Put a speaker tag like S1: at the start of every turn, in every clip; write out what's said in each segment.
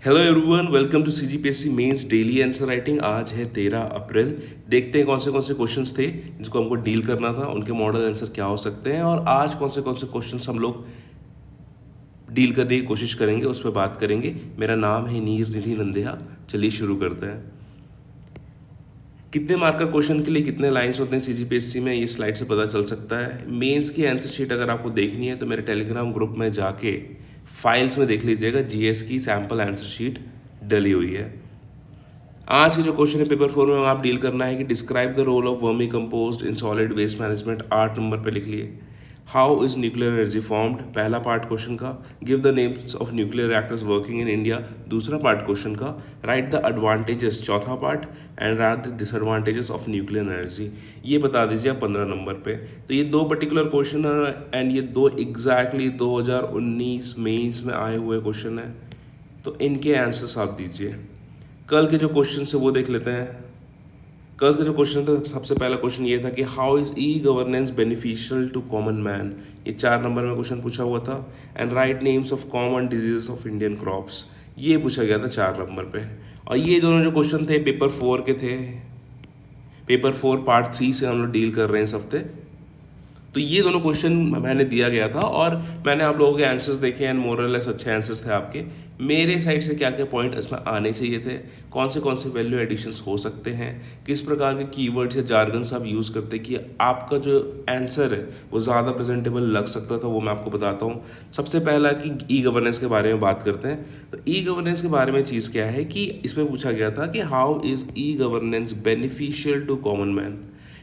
S1: Hello everyone, welcome to CGPSC mains daily answer writing. आज है 13 अप्रैल। देखते हैं कौन से क्वेश्चंस थे जिनको हमको डील करना था, उनके मॉडल आंसर क्या हो सकते हैं और आज कौन से क्वेश्चंस हम लोग डील करने की कोशिश करेंगे, उस पर बात करेंगे। मेरा नाम है नीर निधि नंदेहा। चलिए शुरू करते हैं। कितने मार्कर क्वेश्चन के लिए कितने लाइंस होते हैं सीजीपीएससी में, ये स्लाइड से पता चल सकता है। मेंस की आंसर शीट अगर आपको देखनी है तो मेरे टेलीग्राम ग्रुप में जाके फाइल्स में देख लीजिएगा, जीएस की सैम्पल आंसर शीट डली हुई है। आज के जो क्वेश्चन है पेपर 4 में आप डील करना है कि describe the role of vermi compost in solid waste management. 8 number पे लिख लिए। How is nuclear energy formed, पहला पार्ट क्वेश्चन का। Give the names of nuclear reactors working in India, दूसरा पार्ट क्वेश्चन का। राइट द एडवांटेजेस, चौथा part. And write the disadvantages of nuclear energy, ये बता दीजिए आप 15 नंबर पे। तो ये दो पर्टिकुलर क्वेश्चन है एंड ये दो एग्जैक्टली 2019 मेंस में आए हुए क्वेश्चन है, तो इनके आंसर्स आप दीजिए। कल के जो क्वेश्चन है वो देख लेते हैं। कल का जो क्वेश्चन था, सबसे पहला क्वेश्चन ये था कि how is e governance beneficial to common man, ये 4 नंबर में क्वेश्चन पूछा हुआ था। And write names of common diseases of Indian crops, ये पूछा गया था 4 नंबर पे। और ये दोनों जो क्वेश्चन थे पेपर 4 के थे। पेपर 4 पार्ट 3 से हम लोग डील कर रहे हैं इस हफ्ते। तो ये दोनों क्वेश्चन मैंने दिया गया था और मैंने आप लोगों के आंसर्स देखे एंड मोरलेस अच्छे आंसर्स थे आपके। मेरे साइड से क्या क्या पॉइंट इसमें आने चाहिए थे, कौन से वैल्यू एडिशंस हो सकते हैं, किस प्रकार के कीवर्ड्स या जार्गन्स आप यूज़ करते कि आपका जो आंसर है वो ज़्यादा प्रेजेंटेबल लग सकता था, वो मैं आपको बताता हूँ। सबसे पहला कि ई गवर्नेंस के बारे में बात करते हैं। तो ई गवर्नेंस के बारे में चीज़ क्या है कि इसमें पूछा गया था कि how is e governance beneficial to common man.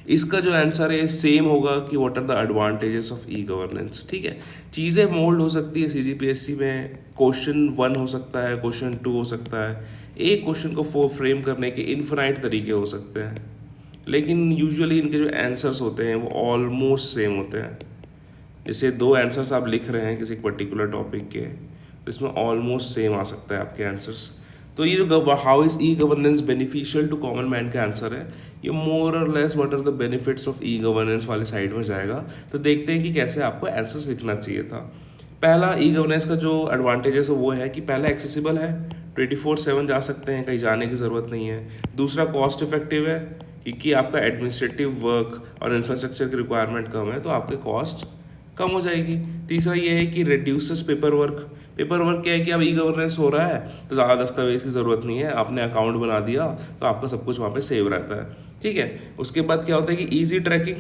S1: इसका जो आंसर है सेम होगा कि what are the advantages of e governance. ठीक है, चीज़ें मोल्ड हो सकती है सीजीपीएससी में। क्वेश्चन 1 हो सकता है, क्वेश्चन 2 हो सकता है। एक क्वेश्चन को फ्रेम करने के इन्फिनाइट तरीके हो सकते हैं, लेकिन यूजुअली इनके जो आंसर्स होते हैं वो ऑलमोस्ट सेम होते हैं। जैसे 2 आंसर्स आप लिख रहे हैं किसी पर्टिकुलर टॉपिक के, तो इसमें ऑलमोस्ट सेम आ सकता है आपके आंसर्स। तो ये जो how is e governance beneficial to common man का आंसर है, ये मोर और less what are the benefits of e governance वाले साइड में जाएगा। तो देखते हैं कि कैसे आपको आंसर्स लिखना चाहिए था। पहला ई गवर्नेंस का जो एडवांटेजेस है वो है कि पहला एक्सेसिबल है, 24/7 जा सकते हैं, कहीं जाने की ज़रूरत नहीं है। दूसरा कॉस्ट इफेक्टिव है, क्योंकि आपका एडमिनिस्ट्रेटिव वर्क और इंफ्रास्ट्रक्चर की रिक्वायरमेंट कम है तो आपके कॉस्ट कम हो जाएगी। तीसरा ये है कि reduces paper work. Paper work क्या है कि अब ई गवर्नेंस हो रहा है तो ज़्यादा दस्तावेज की ज़रूरत नहीं है, आपने अकाउंट बना दिया तो आपका सब कुछ वहाँ पे सेव रहता है। ठीक है, उसके बाद क्या होता है कि ईजी ट्रैकिंग।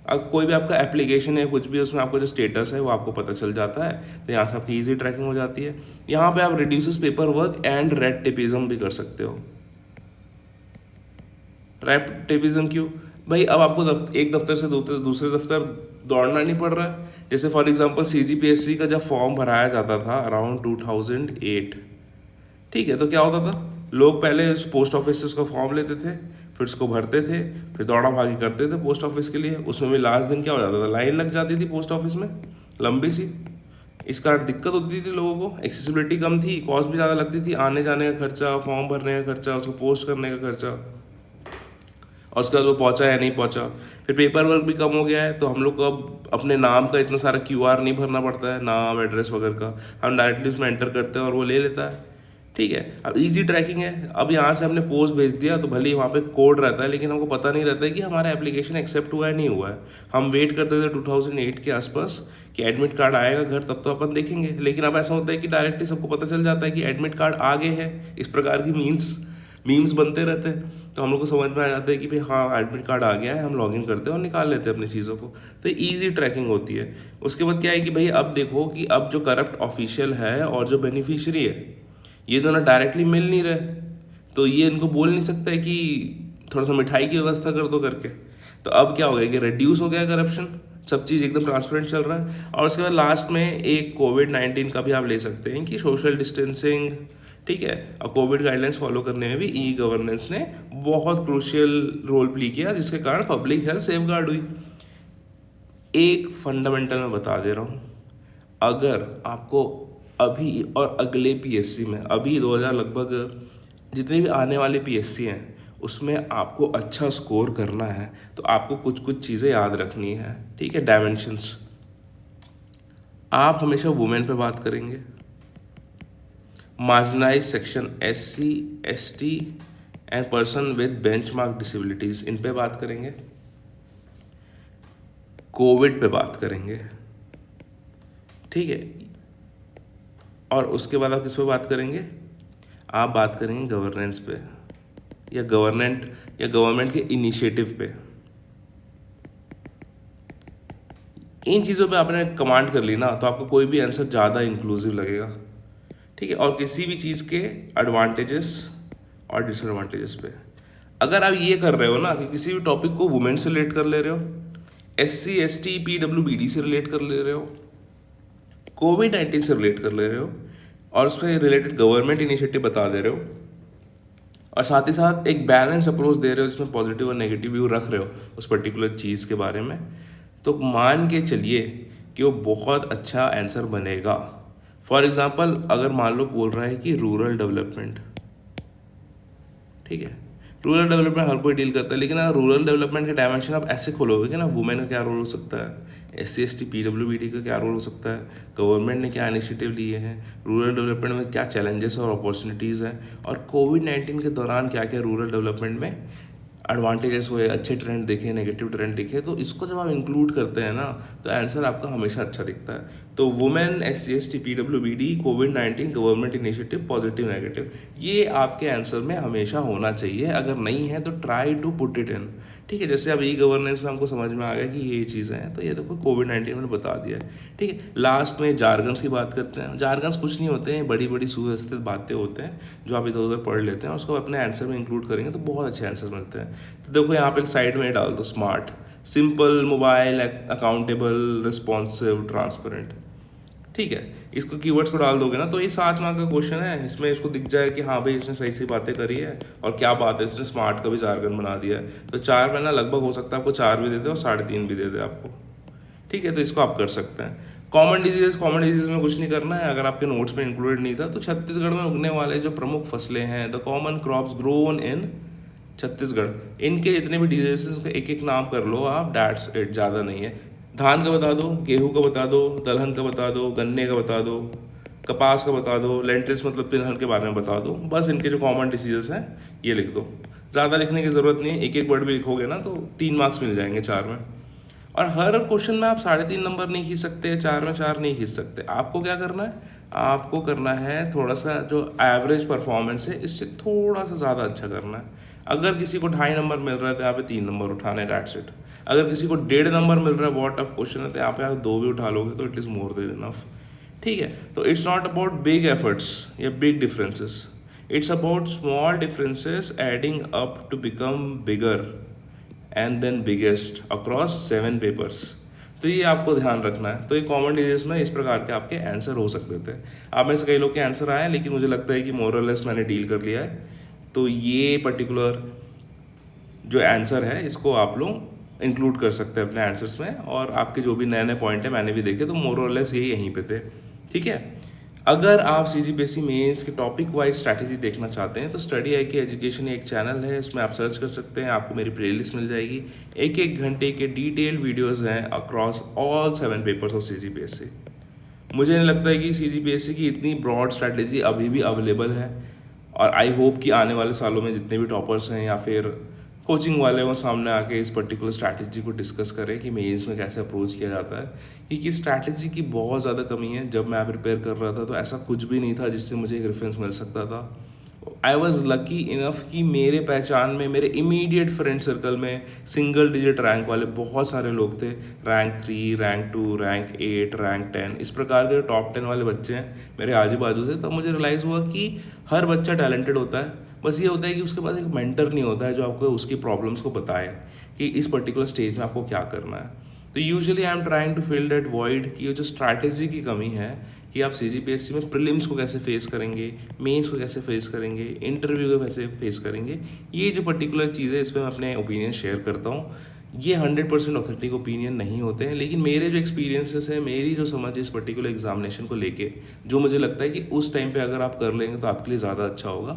S1: अब कोई भी आपका एप्लीकेशन है, कुछ भी उसमें आपको जो स्टेटस है वो आपको पता चल जाता है, तो यहाँ से आपकी ईजी ट्रैकिंग हो जाती है। यहाँ पे आप reduces paper work and red tapism भी कर सकते हो। रेड टेपिज्म क्यों भाई, अब आपको एक दफ्तर से दूसरे दफ्तर दौड़ना नहीं पड़ रहा है। जैसे फॉर एग्जांपल सीजीपीएससी का जब फॉर्म भराया जाता था अराउंड 2008, ठीक है, तो क्या होता था, लोग पहले पोस्ट ऑफिस से उसका फॉर्म लेते थे, फिर उसको भरते थे, फिर दौड़ा भागी करते थे पोस्ट ऑफिस के लिए। उसमें भी लास्ट दिन क्या हो जाता था, लाइन लग जाती थी पोस्ट ऑफिस में लंबी सी। इस कारण दिक्कत होती थी लोगों को, एक्सेसिबिलिटी कम थी, कॉस्ट भी ज़्यादा लगती थी, आने जाने का खर्चा, फॉर्म भरने का खर्चा, उसको पोस्ट करने का खर्चा, और उसके बाद वो पहुंचा या नहीं पहुंचा। फिर पेपर वर्क भी कम हो गया है, तो हम लोग को अब अपने नाम का इतना सारा क्यूआर नहीं भरना पड़ता है, नाम एड्रेस वगैरह का हम डायरेक्टली उसमें एंटर करते हैं और वो ले लेता है। ठीक है, अब इजी ट्रैकिंग है। अब यहाँ से हमने पोस्ट भेज दिया तो भले ही वहाँ पे कोड रहता है, लेकिन हमको पता नहीं रहता है कि हमारा एप्लीकेशन एक्सेप्ट हुआ है नहीं हुआ है। हम वेट करते थे 2008 के आसपास कि एडमिट कार्ड आएगा घर, तब तो अपन देखेंगे। लेकिन अब ऐसा होता है कि डायरेक्टली सबको पता चल जाता है कि एडमिट कार्ड आ गए हैं। इस प्रकार की मीम्स बनते रहते हैं, तो हम लोग को समझ में आ जाता है कि भाई हाँ एडमिट कार्ड आ गया है, हम लॉगिन करते हैं और निकाल लेते हैं अपनी चीज़ों को। तो ईजी ट्रैकिंग होती है। उसके बाद क्या है कि भाई अब देखो कि अब जो करप्ट ऑफिशियल है और जो बेनिफिशियरी है, ये दोनों डायरेक्टली मिल नहीं रहे, तो ये इनको बोल नहीं सकता कि थोड़ा सा मिठाई की व्यवस्था कर दो करके। तो अब क्या हो गया कि रिड्यूस हो गया करप्शन, सब चीज़ एकदम ट्रांसपेरेंट चल रहा है। और उसके बाद लास्ट में एक कोविड-19 का भी आप ले सकते हैं कि सोशल डिस्टेंसिंग, ठीक है, और कोविड गाइडलाइंस फॉलो करने में भी ई गवर्नेंस ने बहुत क्रूशियल रोल प्ले किया, जिसके कारण पब्लिक हेल्थ सेफ गार्ड हुई। एक फंडामेंटल मैं बता दे रहा हूँ, अगर आपको अभी और अगले पीएससी में, अभी 2000 लगभग जितने भी आने वाले पीएससी हैं उसमें आपको अच्छा स्कोर करना है, तो आपको कुछ कुछ चीज़ें याद रखनी है। ठीक है, डायमेंशंस। आप हमेशा वुमेन पे बात करेंगे, marginalize section SC ST and person with benchmark disabilities, इन पे बात करेंगे। कोविड पे बात करेंगे, ठीक है। और उसके बाद आप किस पे बात करेंगे, आप बात करेंगे गवर्नेंस पे या गवर्नमेंट के इनिशिएटिव पे। इन चीज़ों पे आपने कमांड कर ली ना तो आपको कोई भी आंसर ज़्यादा इंक्लूसिव लगेगा, ठीक है। और किसी भी चीज़ के एडवांटेजेस और डिसएडवांटेजेस पे अगर आप ये कर रहे हो ना कि किसी भी टॉपिक को वुमेन से रिलेट कर ले रहे हो, SC ST PWBD से रिलेट कर ले रहे हो, COVID-19 से रिलेट कर ले रहे हो और उस पर रिलेटेड गवर्नमेंट इनिशिएटिव बता दे रहे हो और साथ ही साथ एक बैलेंस अप्रोच दे रहे हो जिसमें पॉजिटिव और नेगेटिव व्यू रख रहे हो उस पर्टिकुलर चीज़ के बारे में, तो मान के चलिए कि वो बहुत अच्छा आंसर बनेगा। फॉर एग्जांपल अगर मान लो बोल रहा है कि रूरल डेवलपमेंट, ठीक है, रूरल डेवलपमेंट हर कोई डील करता है, लेकिन अगर रूरल डेवलपमेंट के डायमेंशन आप ऐसे खोलोगे कि ना वुमेन का क्या रोल हो सकता है, SC ST PWBD का क्या रोल हो सकता है, गवर्नमेंट ने क्या इनिशिएटिव लिए हैं, रूरल डेवलपमेंट में क्या चैलेंजेस और अपॉर्चुनिटीज़ हैं, और COVID-19 के दौरान क्या क्या रूरल डेवलपमेंट में एडवांटेजेस हुए, अच्छे ट्रेंड दिखे, नेगेटिव ट्रेंड दिखे, तो इसको जब आप इंक्लूड करते हैं ना तो आंसर आपका हमेशा अच्छा दिखता है। तो women, SC ST PWBD, COVID-19, government initiative, positive negative, ये आपके आंसर में हमेशा होना चाहिए। अगर नहीं है तो try to put it in, ठीक है। जैसे अब ई गवर्नेंस में हमको समझ में आ गया कि ये चीज़ें हैं, तो ये देखो COVID-19 मैंने बता दिया है, ठीक है। लास्ट में जार्गन्स की बात करते हैं। जार्गन्स कुछ नहीं होते हैं, बड़ी बड़ी सुव्यवस्थित बातें होते हैं जो आप इधर उधर पढ़ लेते हैं, उसको अपने आंसर में इंक्लूड करेंगे तो बहुत अच्छे आंसर मिलते हैं। तो देखो यहाँ पे साइड में डाल दो smart, simple, mobile, accountable, responsive, transparent, ठीक है। इसको कीवर्ड्स को डाल दोगे ना तो ये 7 मार्क का क्वेश्चन है, इसमें इसको दिख जाए कि हाँ भाई इसने सही सही बातें करी है और क्या बात है, इसने स्मार्ट का भी जार्गन बना दिया है। तो 4 में ना लगभग हो सकता है आपको 4 भी दे दे और 3.5 भी दे दे आपको, ठीक है। तो इसको आप कर सकते हैं। कॉमन डिजीज में कुछ नहीं करना है, अगर आपके नोट्स में इंक्लूडेड नहीं था तो छत्तीसगढ़ में उगने वाले जो प्रमुख फसलें हैं, the common crops grown in Chhattisgarh, इनके जितने भी डिजीजेस का एक एक नाम कर लो आप, डैट्स इट, ज़्यादा नहीं है। धान का बता दो, गेहूं का बता दो, दलहन का बता दो, गन्ने का बता दो, कपास का बता दो, लेंटिल्स मतलब तिलहन के बारे में बता दो, बस इनके जो कॉमन डिसीजेस हैं ये लिख दो। ज़्यादा लिखने की ज़रूरत नहीं है, एक एक वर्ड भी लिखोगे ना तो 3 मार्क्स मिल जाएंगे 4 में। और हर क्वेश्चन में आप 3.5 नंबर नहीं खींच सकते, 4 में 4 नहीं खींच सकते। आपको क्या करना है, आपको करना है थोड़ा सा जो एवरेज परफॉर्मेंस है इससे थोड़ा सा ज़्यादा अच्छा करना है। अगर किसी को 2.5 नंबर मिल रहा है तो यहाँ पे 3 नंबर उठाने, डैट्स इट। अगर किसी को 1.5 नंबर मिल रहा है, बहुत टफ क्वेश्चन है, तो यहाँ पे आप 2 भी उठा लोगे तो it is more than enough, ठीक है। तो it's not about big efforts या big differences, it's about small differences adding up to become bigger and then biggest across 7 papers. तो ये आपको ध्यान रखना है। तो ये कॉमन डिजीज में इस प्रकार के आपके आंसर हो सकते थे। आप में से कई लोग के आंसर आए, लेकिन मुझे लगता है कि मोर और लेस मैंने डील कर लिया है। तो ये पर्टिकुलर जो आंसर है इसको आप लोग इंक्लूड कर सकते हैं अपने आंसर्स में, और आपके जो भी नए नए पॉइंट है मैंने भी देखे तो मोर और लेस ये यहीं पे थे, ठीक है। अगर आप CGPSC मेंस के टॉपिक वाइज स्ट्रैटेजी देखना चाहते हैं तो स्टडी आई की एजुकेशन एक चैनल है, उसमें आप सर्च कर सकते हैं, आपको मेरी प्लेलिस्ट मिल जाएगी। 1-1 घंटे के डिटेल्ड वीडियोस हैं across all 7 papers of CGPSC। मुझे नहीं लगता है कि CGPSC की इतनी ब्रॉड स्ट्रैटेजी अभी भी अवेलेबल है, और आई होप कि आने वाले सालों में जितने भी टॉपर्स हैं या फिर कोचिंग वाले वो सामने आके इस पर्टिकुलर स्ट्रैटेजी को डिस्कस करें कि मेंस में कैसे अप्रोच किया जाता है, क्योंकि स्ट्रैटेजी की बहुत ज़्यादा कमी है। जब मैं प्रिपेयर कर रहा था तो ऐसा कुछ भी नहीं था जिससे मुझे एक रेफरेंस मिल सकता था। आई वॉज लकी इनफ कि मेरे पहचान में, मेरे इमीडिएट फ्रेंड सर्कल में सिंगल डिजिट रैंक वाले बहुत सारे लोग थे। रैंक 3, रैंक 2, रैंक 8, रैंक 10, इस प्रकार के टॉप 10 वाले बच्चे हैं मेरे आजू बाजू से। तब मुझे रियलाइज़ हुआ कि हर बच्चा टैलेंटेड होता है, बस ये होता है कि उसके पास एक मेंटर नहीं होता है जो आपको उसकी प्रॉब्लम्स को बताए कि इस पर्टिकुलर स्टेज में आपको क्या करना है। तो usually I am trying to fill that void कि ये जो स्ट्रैटेजी की कमी है कि आप CGPSC में प्रीलिम्स को कैसे फेस करेंगे, मेंस को कैसे फेस करेंगे, इंटरव्यू को कैसे फेस करेंगे, ये जो पर्टिकुलर चीज़ें इस पर मैं अपने ओपिनियन शेयर करता हूँ। ये 100% ऑथेंटिक ओपिनियन नहीं होते हैं, लेकिन मेरे जो एक्सपीरियंसेस हैं, मेरी जो समझ है इस पर्टिकुलर एग्जामिनेशन को लेके, जो मुझे लगता है कि उस टाइम पे अगर आप कर लेंगे तो आपके लिए ज़्यादा अच्छा होगा,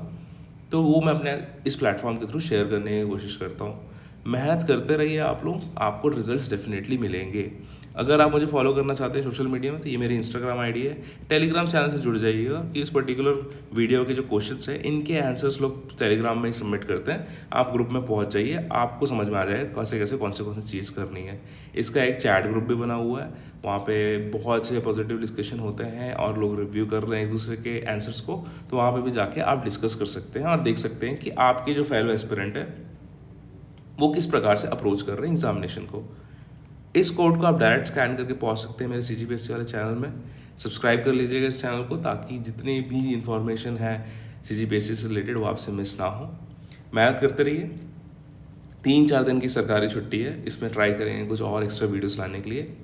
S1: तो वो मैं अपने इस प्लेटफॉर्म के थ्रू शेयर करने की कोशिश करता हूँ। मेहनत करते रहिए आप लोग, आपको रिजल्ट्स डेफिनेटली मिलेंगे। अगर आप मुझे फॉलो करना चाहते हैं सोशल मीडिया में तो ये मेरी इंस्टाग्राम आईडी है। टेलीग्राम चैनल से जुड़ जाइएगा कि इस पर्टिकुलर वीडियो के जो क्वेश्चंस हैं इनके आंसर्स लोग टेलीग्राम में ही सबमिट करते हैं। आप ग्रुप में पहुंच जाइए, आपको समझ में आ जाएगा कैसे कैसे कौन सी चीज़ करनी है। इसका एक चैट ग्रुप भी बना हुआ है, वहाँ पे बहुत से पॉजिटिव डिस्कशन होते हैं और लोग रिव्यू कर रहे हैं एक दूसरे के आंसर्स को। तो वहाँ पे भी जाके आप डिस्कस कर सकते हैं और देख सकते हैं कि आपके जो फेलो एस्पिरेंट है वो किस प्रकार से अप्रोच कर रहे हैं एग्जामिनेशन को। इस कोड को आप डायरेक्ट स्कैन करके पहुंच सकते हैं मेरे CGPSC वाले चैनल में। सब्सक्राइब कर लीजिएगा इस चैनल को ताकि जितनी भी इंफॉर्मेशन है CGPSC से रिलेटेड वो आपसे मिस ना हो। मेहनत करते रहिए। 3-4 दिन की सरकारी छुट्टी है, इसमें ट्राई करेंगे कुछ और एक्स्ट्रा वीडियोस लाने के लिए।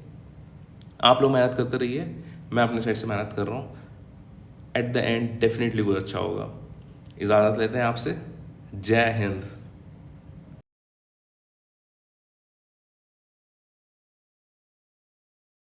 S1: आप लोग मेहनत करते रहिए, मैं अपने साइड से मेहनत कर रहा हूँ। एट द एंड डेफिनेटली कुछ अच्छा होगा। इजाज़त लेते हैं आपसे। जय हिंद।